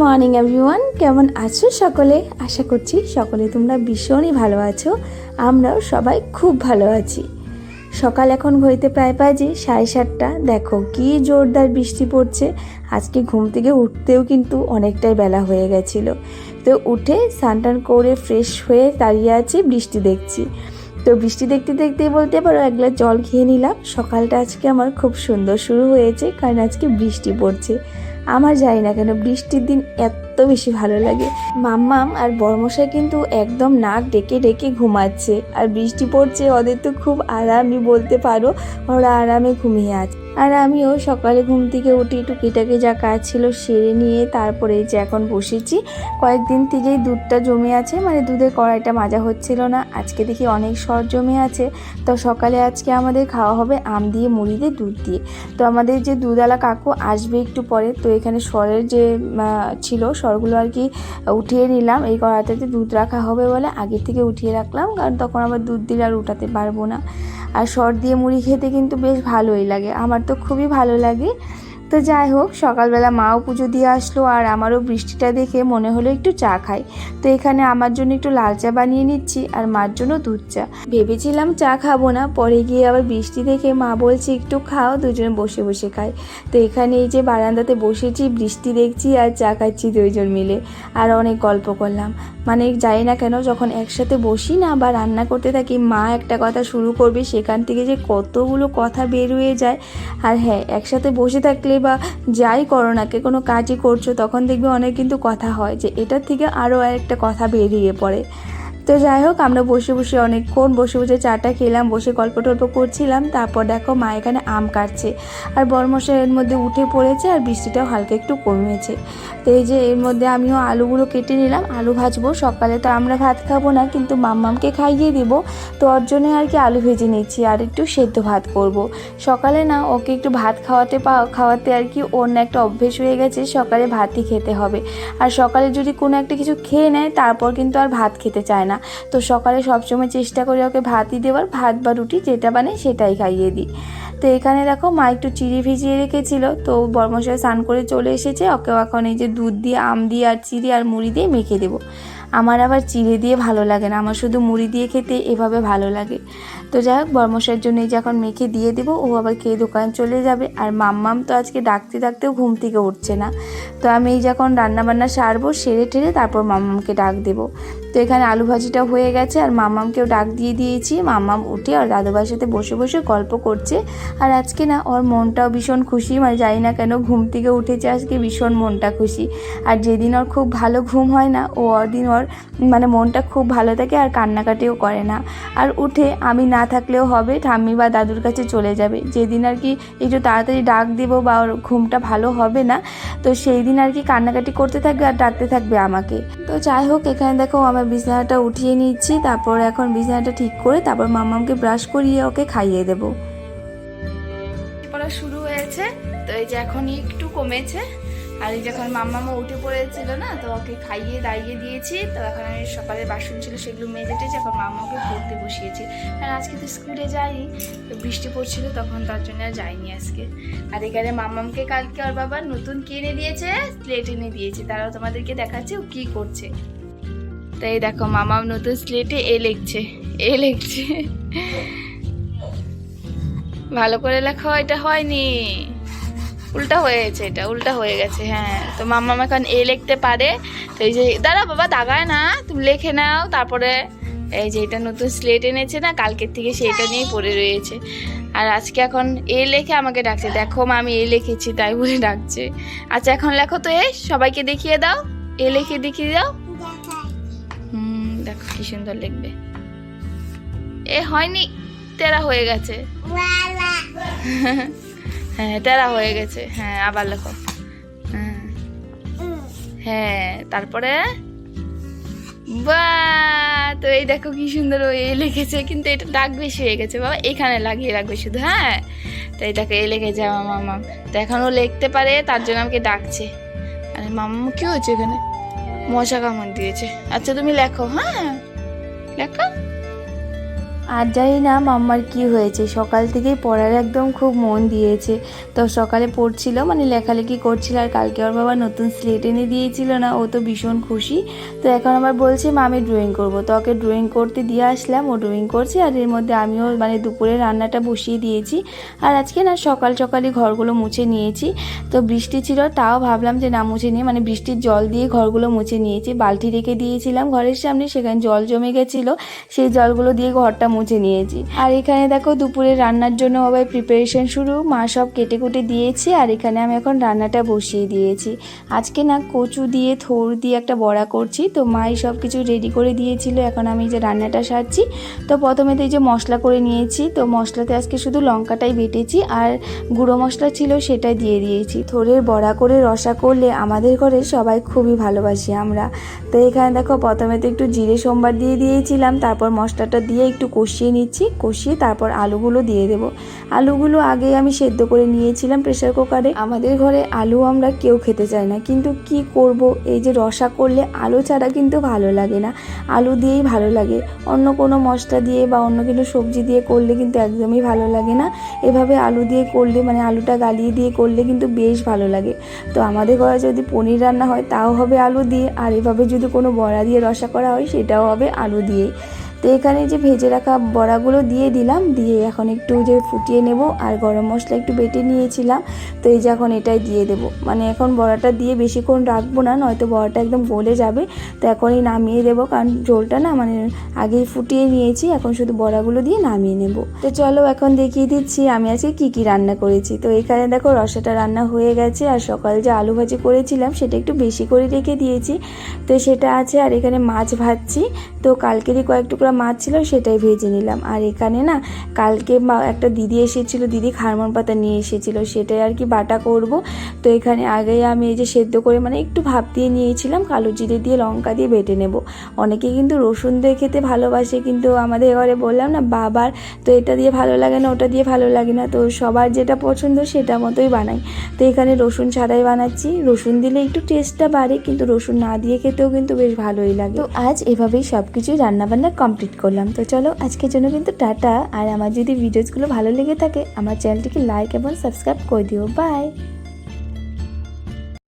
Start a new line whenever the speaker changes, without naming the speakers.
Morning everyone, কেমন আছো সকলে? আশা করছি সকলে তোমরা ভীষণই ভালো আছো। আমরাও সবাই খুব ভালো আছি। সকাল এখন ঘড়িতে প্রায় বাজে 7:30। দেখো কি জোরদার বৃষ্টি পড়ছে। আজকে ঘুম থেকে উঠতেও কিন্তু অনেকটাই বেলা হয়ে গেছিলো। তো উঠে স্নান করে ফ্রেশ হয়ে দাঁড়িয়ে আছি, বৃষ্টি দেখছি। তো বৃষ্টি দেখতে দেখতেই বলতে পারো এক গ্লাস জল খেয়ে নিলাম। সকালটা আজকে আমার খুব সুন্দর শুরু হয়েছে, কারণ আজকে বৃষ্টি পড়ছে। আমার জানি না কেন বৃষ্টির দিন এত বেশি ভালো লাগে। মাম্মাম আর বড়মশাই কিন্তু একদম নাক ডেকে ডেকে ঘুমাচ্ছে, আর বৃষ্টি পড়ছে, ওদের তো খুব আরামই বলতে পারো, ওরা আরামে ঘুমিয়ে আছে। আর আমিও সকালে ঘুম থেকে উঠে টুকিটাকি যা কাজ ছিল সেরে নিয়ে তারপরে যে এখন বসেছি। কয়েকদিন থেকেই দুধটা জমে আছে, মানে দুধের কড়াইটা মাজা হচ্ছিল না। আজকে দেখি অনেক সর জমে আছে। তো সকালে আজকে আমাদের খাওয়া হবে আম দিয়ে মুড়ি দিয়ে দুধ দিয়ে। তো আমাদের যে দুধওয়ালা কাকু আসবে একটু পরে, তো এখানে সরের যে ছিল সরগুলো আর কি উঠিয়ে নিলাম। এই কড়াইটাতে দুধ রাখা হবে বলে আগে থেকে উঠিয়ে রাখলাম, কারণ তখন আবার দুধ দিলে আর উঠাতে পারবো না। আর সর দিয়ে মুড়ি খেতে কিন্তু বেশ ভালোই লাগে, আমার তো খুবই ভালো লাগে। তো যাই হোক, সকালবেলা মাও পুজো দিয়ে আসলো, আর আমারও বৃষ্টিটা দেখে মনে হলো একটু চা খাই। তো এখানে আমার জন্য একটু লাল চা বানিয়ে নিচ্ছি, আর মার জন্য দুধ চা। ভেবেছিলাম চা খাবো না, পরে গিয়ে আবার বৃষ্টি দেখে মা বলছে একটু খাও, দুজনে বসে বসে খাই। তো এখানে এই যে বারান্দাতে বসেছি, বৃষ্টি দেখছি আর চা খাচ্ছি দুইজন মিলে, আর অনেক গল্প করলাম। মানে জানি না কেন যখন একসাথে বসি না বা রান্না করতে থাকি, মা একটা কথা শুরু করবে, সেখান থেকে যে কতগুলো কথা বের হয়ে যায়। আর হ্যাঁ, একসাথে বসে থাকলে বা যাই করো না, কে কোনো কাজই করছো, তখন দেখবে অনেক কিন্তু কথা হয়, যে এটার থেকে আরও একটা কথা বেরিয়ে পড়ে। তো যাই হোক, আমরা বসে বসে অনেকক্ষণ বসে বসে চাটা খেলাম, বসে গল্প টল্প করছিলাম। তারপর দেখো মা এখানে আম কাটছে, আর বড়মশাই এর মধ্যে উঠে পড়েছে, আর বৃষ্টিটাও হালকা একটু কমেছে। তো এই যে এর মধ্যে আমিও আলুগুলো কেটে নিলাম, আলু ভাজবো। সকালে তো আমরা ভাত খাবো না, কিন্তু মাম্মামকে খাইয়ে দিব, তো ওর জন্যে আর কি আলু ভেজে নিচ্ছি, আর একটু সেদ্ধ ভাত করব। সকালে না ওকে একটু ভাত খাওয়াতে আর কি ওর না একটা অভ্যেস হয়ে গেছে, সকালে ভাতই খেতে হবে। আর সকালে যদি কোনো একটা কিছু খেয়ে নেয়, তারপর কিন্তু আর ভাত খেতে চায় না। তো সকালে সবসময় চেষ্টা করি ওকে ভাতই দেওয়ার, ভাত বা রুটি যেটা বানাই সেটাই খাইয়ে দিই। তো এখানে দেখো মা একটু চিড়ে ভিজিয়ে রেখেছিল, তো বড়মশাই স্নান করে চলে এসেছে, ওকেও এখন এই যে দুধ দিয়ে আম দিয়ে আর চিড়ে আর মুড়ি দিয়ে মেখে দেবো। আমার আবার চিড়ে দিয়ে ভালো লাগে না, আমার শুধু মুড়ি দিয়ে খেতে এভাবে ভালো লাগে। তো যাই হোক, বড়মশাইয়ের জন্য এই যে এখন মেখে দিয়ে দেবো, ও আবার খেয়ে দোকানে চলে যাবে। আর মাম্মাম তো আজকে ডাকতে ডাকতেও ঘুম থেকে উঠছে না। তো আমি এই যখন রান্নাবান্না সারবো, সেরে ঠেরে তারপর মাম্মামকে ডাক দেবো। তো এখানে আলু ভাজিটা হয়ে গেছে, আর মাম্মামকেও ডাক দিয়ে দিয়েছি। মাম্মাম উঠে আর দাদুভাইয়ের সাথে বসে বসে গল্প করছে। আর আজকে না ওর মনটাও ভীষণ খুশি, মানে জানি না কেন ঘুম থেকে উঠেছে আজকে, ভীষণ মনটা খুশি। আর যেদিন ওর খুব ভালো ঘুম হয় না, ওদিন ওর মানে মনটা খুব ভালো থাকে, আর কান্নাকাটিও করে না। আর উঠে আমি না থাকলেও হবে, ঠাম্মি বা দাদুর কাছে চলে যাবে। যেদিন আর কি একটু তাড়াতাড়ি ডাক দেবো বা ওর ঘুমটা ভালো হবে না, তো সেই দিন আর কি কান্নাকাটি করতে থাকবে আর ডাকতে থাকবে আমাকে। তো যাই হোক, এখানে দেখো আমার বিছানাটা উঠিয়ে নিচ্ছি, তারপর এখন বিছানাটা ঠিক করে তারপর মাম্মামকে ব্রাশ করিয়ে ওকে খাইয়ে দেবো। পড়া শুরু হয়েছে, তো এই যে এখন একটু কমেছে। আর এই যখন মাম্মামও উঠে পড়েছিল না, তো ওকে খাইয়ে দাইয়ে দিয়েছি। তো এখন আমি সকালে বাসন ছিল সেগুলো মেজে টেজে এখন মাম্মাকে পড়তে বসিয়েছি। কারণ আজকে তো স্কুলে যাইনি, তো বৃষ্টি পড়ছিল তখন, তার জন্য আর যাইনি আজকে। আর এখানে মাম্মামকে কালকে ওর বাবা নতুন কি এনে দিয়েছে, স্লেট এনে দিয়েছে, তারাও তোমাদেরকে দেখাচ্ছে ও কি করছে। তো এই দেখো মাম্মাম নতুন স্লেটে এ লিখছে। ভালো করে লেখা, এটা হয়নি, উল্টা হয়েছে, এটা উল্টা হয়ে গেছে। হ্যাঁ, তো মাম্মাম এখন এ লিখতে পারে। তো এই যে দাঁড়া বাবা, দাগায় না, তুমি লিখে নাও। তারপরে এই যে এটা নতুন স্লেট এনেছে না, কালকের থেকে সেটা নিয়েই পড়ে রয়েছে। আর আজকে এখন এ লেখে আমাকে ডাকছে, দেখো মা আমি এ লিখেছি, তাই বলে ডাকছে। আচ্ছা এখন লেখো তো, সবাইকে দেখিয়ে দাও, এ লিখে দেখিয়ে দাও। দেখো কি সুন্দর লিখবে। এ হয়নি, তেরা হয়ে গেছে। হ্যাঁ তেরা হয়ে গেছে, হ্যাঁ আবার লেখো। হ্যাঁ হ্যাঁ, তারপরে বাহ, তো এই দেখো কি সুন্দর ও এ লিখেছে, কিন্তু এটা দাগ বেশি হয়ে গেছে বাবা, এখানে লাগিয়ে রাখবে শুধু। হ্যাঁ, তো এই দেখো এ লিখেছে আমার মাম্মাম। তো এখন ও লিখতে পারে, তার জন্য আমাকে ডাকছে। আরে মাম্মাম কি হয়েছে এখানে, মশা কামড় দিয়েছে। আচ্ছা তুমি লেখো, হ্যাঁ লেখো। আর জানি না মাম্মার কি হয়েছে, সকাল থেকেই পড়ার একদম খুব মন দিয়েছে। তো সকালে পড়ছিল, মানে লেখালেখি করছিল, আর কালকে ওর বাবা নতুন স্লেট এনে দিয়েছিল না, ও তো ভীষণ খুশি। তো এখন আবার বলছে মা আমি ড্রয়িং করবো, তো ওকে ড্রয়িং করতে দিয়ে আসলাম, ও ড্রয়িং করছে। আর এর মধ্যে আমিও মানে দুপুরে রান্নাটা বসিয়ে দিয়েছি। আর আজকে না সকাল সকালই ঘরগুলো মুছে নিয়েছি। তো বৃষ্টি ছিল, তাও ভাবলাম যে না মুছে নিয়ে, মানে বৃষ্টির জল দিয়ে ঘরগুলো মুছে নিয়েছি। বালতি রেখে দিয়েছিলাম ঘরের সামনে, সেখানে জল জমে গেছিলো, সেই জলগুলো দিয়ে ঘরটা মুছে নিয়েছি। আর এখানে দেখো দুপুরে রান্নার জন্য আবার প্রিপারেশন শুরু, মা সব কেটে কুটে দিয়েছে। আর এখানে আমি এখন রান্নাটা বসিয়ে দিয়েছি। আজকে না কচু দিয়ে থোড় দিয়ে একটা বড়া করছি, তো মাই সব কিছু রেডি করে দিয়েছিল। এখন আমি যে রান্নাটা সারছি, তো প্রথমে তো এই যে মশলা করে নিয়েছি, তো মশলাতে আজকে শুধু লঙ্কাটাই বেটেছি, আর গুঁড়ো মশলা ছিল সেটাই দিয়ে দিয়েছি। থোড়ের বড়া করে রসা করলে আমাদের ঘরে সবাই খুবই ভালোবাসি আমরা। তো এখানে দেখো প্রথমে তো একটু জিরে সোমবার দিয়ে দিয়েছিলাম, তারপর মশলাটা দিয়ে একটু কষিয়ে নিচ্ছি, কষিয়ে তারপর আলুগুলো দিয়ে দেব। আলুগুলো আগে আমি সেদ্ধ করে নিয়েছিলাম প্রেসার কুকারে। আমাদের ঘরে আলু আমরা কেউ খেতে চাই না, কিন্তু কি করব, এই যে রসা করলে আলু ছাড়া কিন্তু ভালো লাগে না, আলু দিয়েই ভালো লাগে। অন্য কোনো মশলা দিয়ে বা অন্য কোনো সবজি দিয়ে করলে কিন্তু একদমই ভালো লাগে না। এভাবে আলু দিয়ে করলে, মানে আলুটা গালিয়ে দিয়ে করলে কিন্তু বেশ ভালো লাগে। তো আমাদের ঘরে যদি পনির রান্না হয় তাও হবে আলু দিয়ে, আর এভাবে যদি কোনো বড়া দিয়ে রসা করা হয় সেটাও হবে আলু দিয়ে। তো এখানে যে ভেজে রাখা বড়াগুলো দিয়ে দিলাম, দিয়ে এখন একটু যে ফুটিয়ে নেব। আর গরম মশলা একটু বেটে নিয়েছিলাম, তো এই যে এখন এটাই দিয়ে দেব। মানে এখন বড়াটা দিয়ে বেশিক্ষণ রাখবো না, নয়তো বড়াটা একদম গলে যাবে। তো এখনই নামিয়ে দেবো, কারণ ঝোলটা না মানে আগেই ফুটিয়ে নিয়েছি, এখন শুধু বড়াগুলো দিয়ে নামিয়ে নেব। তো চলো এখন দেখিয়ে দিচ্ছি আমি আজকে কি কি রান্না করেছি। তো এখানে দেখো রসাটা রান্না হয়ে গেছে, আর সকালে যে আলু ভাজি করেছিলাম সেটা একটু বেশি করে রেখে দিয়েছি, তো সেটা আছে। আর এখানে মাছ ভাজছি, তো কালকেরই কয়েক টুকরা মাছ ছিল সেটাই ভেজে নিলাম। আর এখানে না কালকে একটা দিদি এসেছিল, দিদি খারমন পাতা নিয়ে এসেছিল, সেটাই আর কি বাটা করব। তো এখানে আগে আমি এই যে সেদ্ধ করে মানে একটু ভাপ দিয়ে নিয়েছিলাম, কালো জিরে দিয়ে লঙ্কা দিয়ে বেটে নেব। অনেকে কিন্তু রসুন দিয়ে খেতে ভালোবাসে, কিন্তু আমাদের ঘরে বললাম না বাবার তো এটা দিয়ে ভালো লাগে না, ওটা দিয়ে ভালো লাগে না, তো সবার যেটা পছন্দ সেটা মতোই বানাই। তো এখানে রসুন ছাড়াই বানাচ্ছি, রসুন দিলে একটু টেস্টটা বাড়ে, কিন্তু রসুন না দিয়ে খেতেও কিন্তু বেশ ভালোই লাগে। তো আজ এভাবেই সব কিছুই রান্নাবান্না কমপ্লিট করলাম। তো চলো আজকের জন্য কিন্তু টাটা। আর আমার যদি ভিডিওসগুলো ভালো লেগে থাকে আমার চ্যানেলটিকে লাইক এবং সাবস্ক্রাইব করে দিও। বাই।